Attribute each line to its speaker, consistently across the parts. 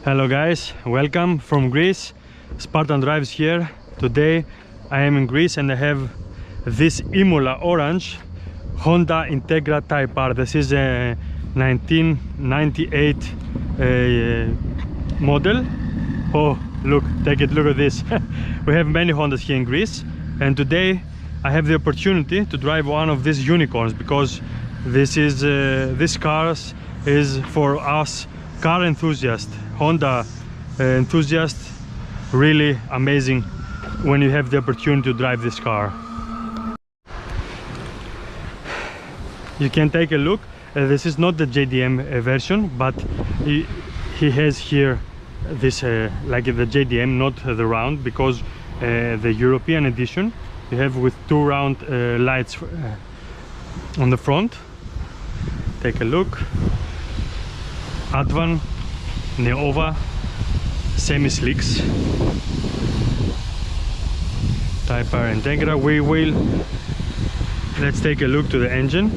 Speaker 1: Hello guys, welcome from Greece. Spartan Drives here. Today I am in Greece and I have this Imola orange Honda Integra Type R. This is a 1998 model. Oh look, look at this. We have many Hondas here in Greece, and today I have the opportunity to drive one of these unicorns, because this car is for us car enthusiasts, Honda enthusiasts. Really amazing when you have the opportunity to drive this car. You can take a look. This is not the JDM version, but he has here this like the JDM, not the round, because the European edition you have with two round lights on the front. Take a look. Advan, Neova, semi-slicks, Type R Integra. Let's take a look to the engine.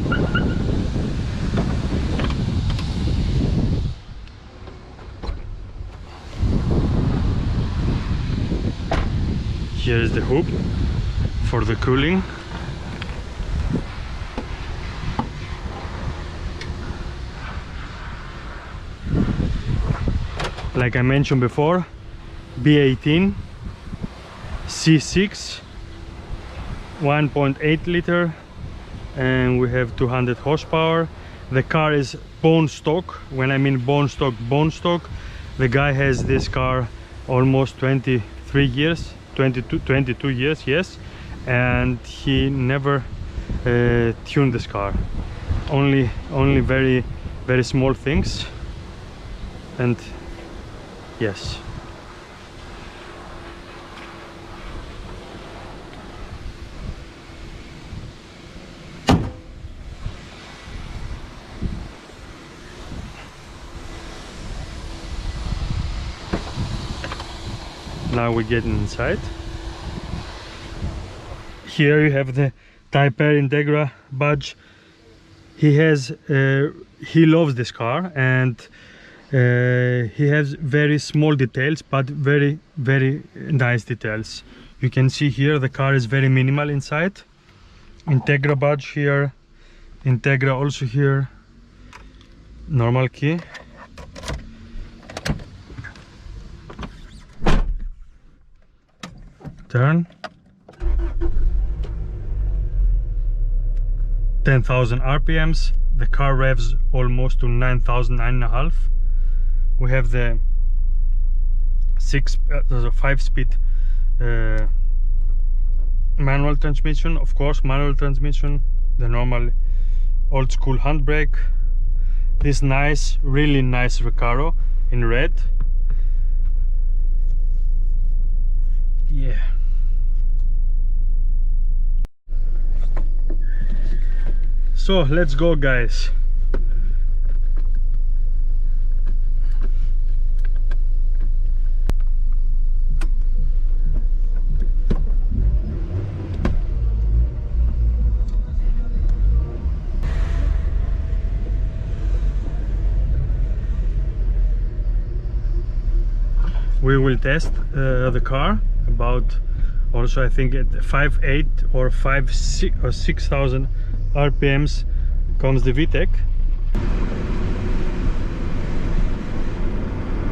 Speaker 1: Here is the hoop for the cooling. Like I mentioned before, B18 C6 1.8 liter, and we have 200 horsepower. The car is bone stock. When I mean bone stock, the guy has this car almost 23 years, 22 years, yes, and he never tuned this car. Only very small things, and yes. Now we're getting inside. Here you have the Type R Integra badge. He loves this car, and he has very small details, but very nice details. You can see here the car is very minimal inside. Integra badge here, Integra also here, normal key. Turn. 10,000 RPMs. The car revs almost to 9,000, 9.5. We have the 5-speed manual transmission, of course, manual transmission, the normal old school handbrake. This nice, really nice Recaro in red. Yeah. So let's go, guys. We will test the car about, also I think at 5.8 or 5.6 or 6,000 RPMs comes the VTEC.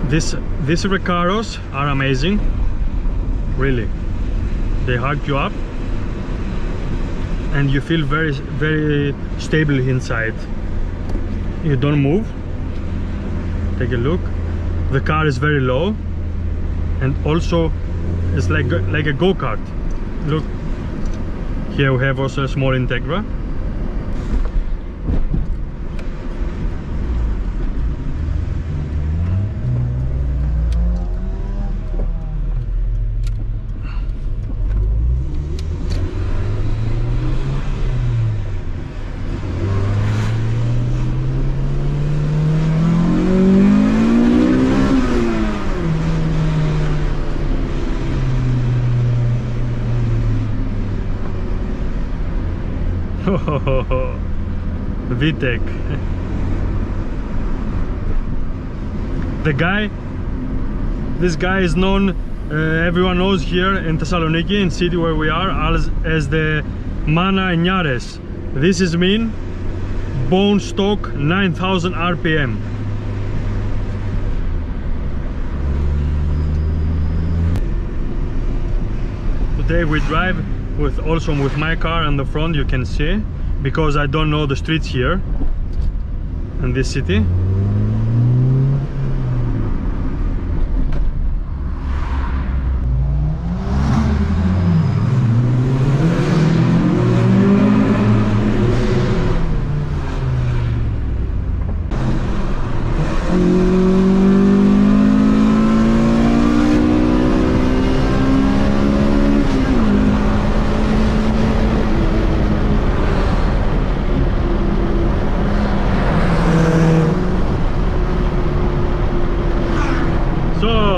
Speaker 1: These Recaros are amazing, really. They hug you up and you feel very stable inside. You don't move. Take a look. The car is very low, and also it's like a go-kart. Look, here we have also a small Integra. VTEC. The guy This guy is known, everyone knows here in Thessaloniki, in city where we are, as the Mana Nyares. This is mean bone stock 9000 RPM. Today we drive also with my car in the front, you can see, because I don't know the streets here in this city.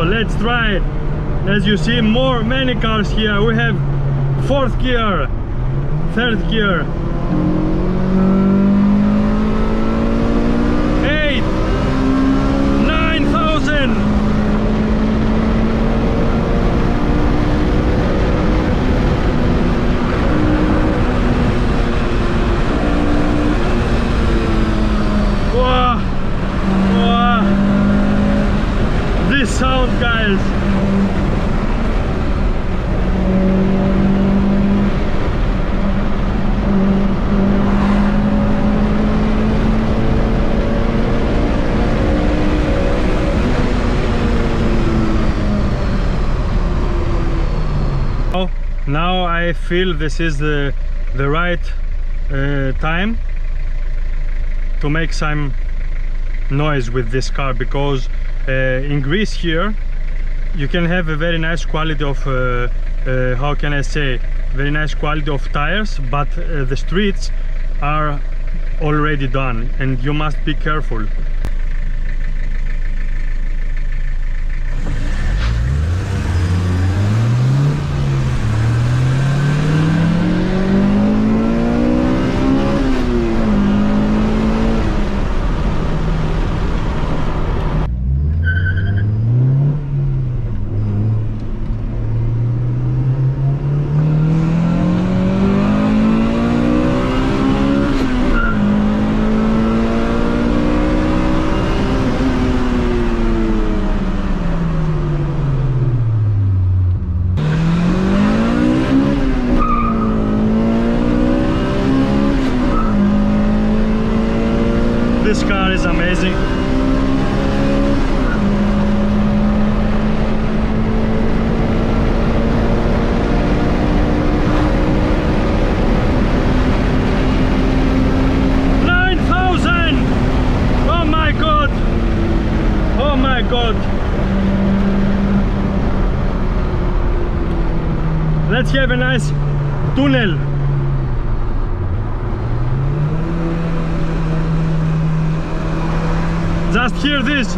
Speaker 1: Let's try it. As you see, many cars here. We have 4th gear, 3rd gear, 8, 9000. Wow. Wow. This sound, guys. Now I feel this is the right time to make some noise with this car, because in Greece here you can have a very nice quality of how can I say, very nice quality of tires, but the streets are already done and you must be careful. This car is amazing. Oh my god! Oh my god! Let's have a nice tunnel. Just hear this.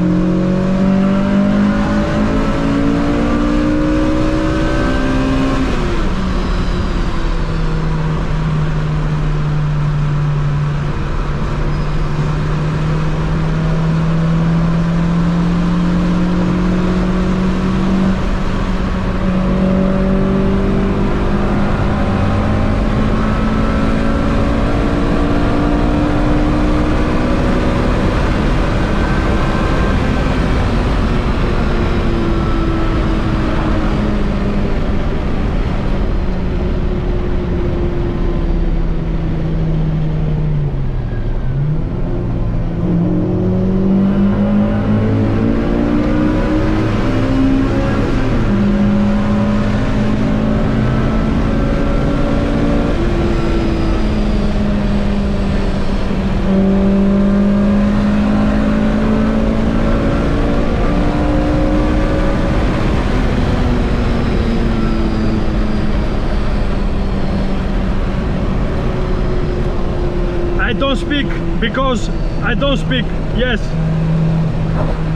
Speaker 1: I don't speak because I don't speak. Yes.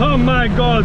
Speaker 1: Oh my god.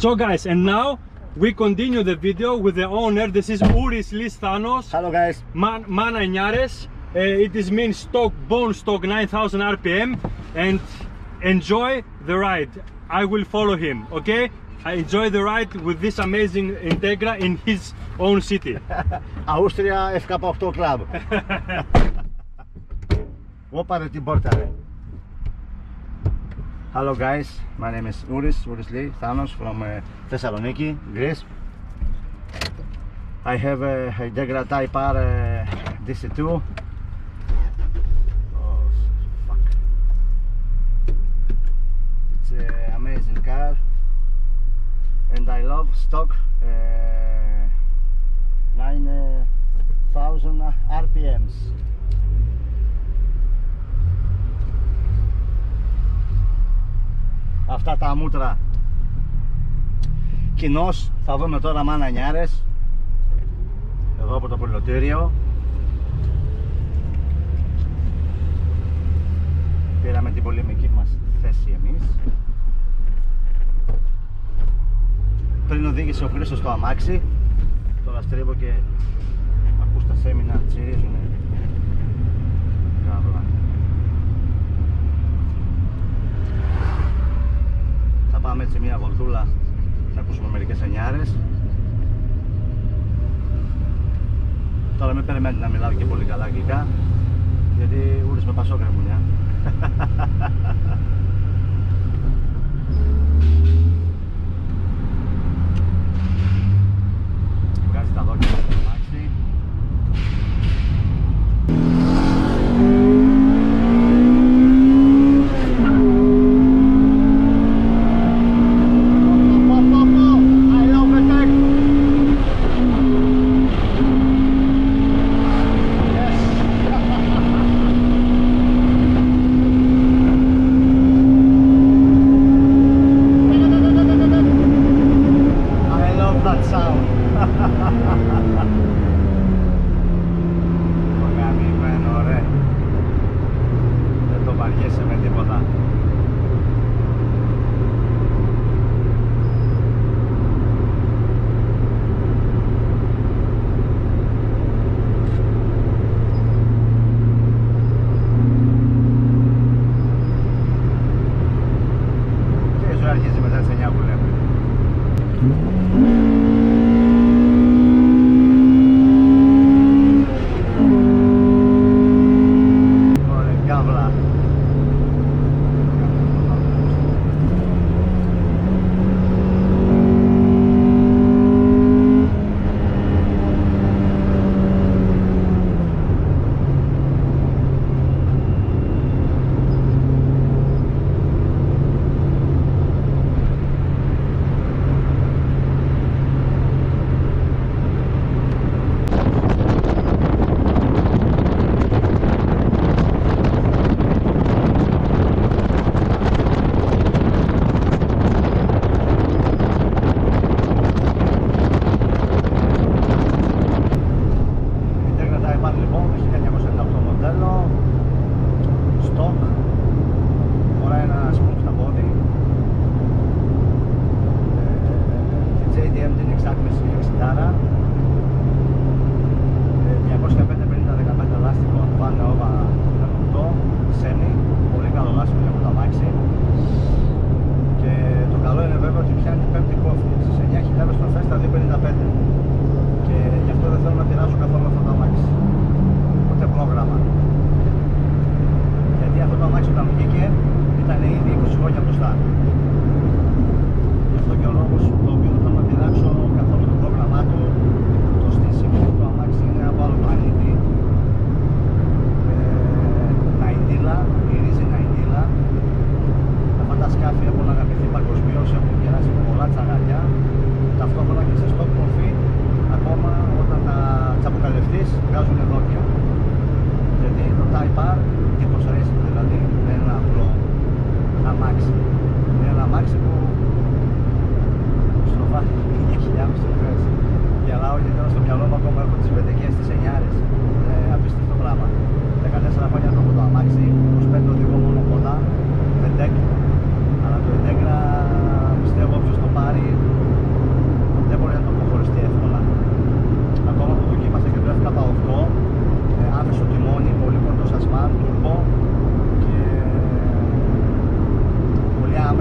Speaker 1: So guys, and now we continue the video with the owner. This is Uris Thanos.
Speaker 2: Hello guys.
Speaker 1: Mana Nyares. It is mean stock, bone stock, 9000 RPM, and enjoy the ride. I will follow him, okay? I enjoy the ride with this amazing Integra in his own city.
Speaker 2: Austria FK8 Club. Open the porta. Hello guys, my name is Uris Thanos from Thessaloniki, Greece. I have a Integra Type R Dc2. Oh, fuck. It's an amazing car, and I love stock 9000 RPMs. Αυτά τα μούτρα. Κοινώς θα δούμε τώρα μανανιάρες εδώ από το πιλωτήριο. Πήραμε την πολεμική μας θέση εμείς. Πριν οδήγησε ο Χρήστος στο αμάξι, τώρα στρίβω και ακούς τα σέμινα τσιρίζουνε. Καύλα. Θα πάμε έτσι μια βολτούλα να ακούσουμε μερικές εννιάρες. Τώρα μην περιμένετε να μιλάω και πολύ καλά αγγλικά, γιατί ούλες με πασόκρεμουνια. Βγάζει τα δόκια στο αμάξι. αλλά το Integra πιστεύω όποιος το πάρει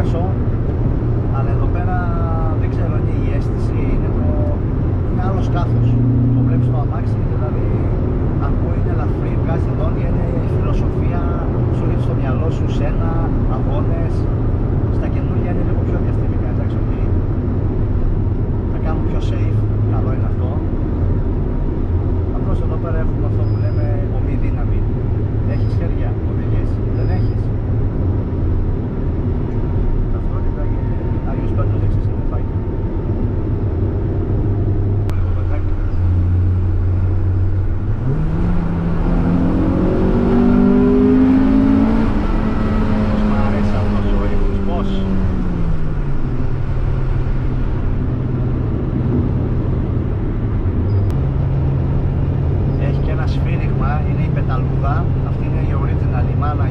Speaker 2: τόσο, αλλά εδώ πέρα δεν ξέρω, είναι η αίσθηση, είναι άλλο σκάθος. Το βλέπεις στο αμάξι, δηλαδή ακούει, είναι ελαφρύ, βγάζει δόντια, είναι η φιλοσοφία, σου ρίχνει στο μυαλό σου, σένα, αγώνες. Στα καινούργια είναι λίγο πιο διαστημικά, εντάξει, ότι θα κάνουν πιο safe, καλό είναι αυτό. Απλώς εδώ πέρα έχουμε αυτό που λέμε ομή δύναμη. Έχεις χέρια, οδηγείς, δεν έχεις. Ταυτότητα και Άγιος Πέτρος δεξής είναι φάκι. Λίγο πετάκι. Πώς μ' αρέσει αυτός ο ήχος, πώς. Έχει και ένα σφύριγμα, είναι η πεταλούδα. Αυτή είναι η original Imola,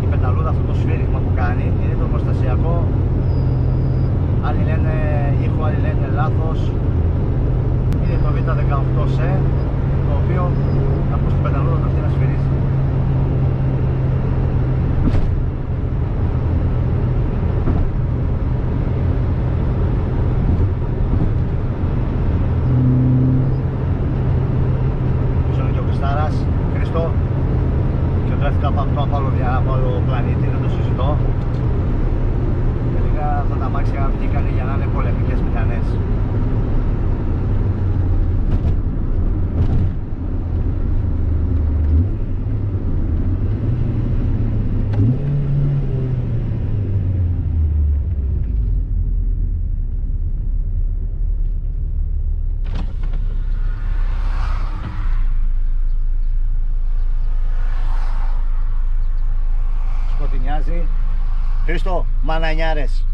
Speaker 2: η πεταλούδα, αυτό το σφύριγμα που κάνει. Είναι το προστασιακό. Άλλοι λένε ήχο, άλλοι λένε λάθος. Είναι το Β18C, το οποίο από την πεταλούδα αυτή να σφυρίζει. Χριστό, και τρέφηκα από άλλο πλανήτη, δεν το συζητώ. Τελικά αυτά τα αμάξια βγήκαν για να είναι πολεμικές μηχανές. Σκοτεινιάζει. Χρήστο, μανανιάρες.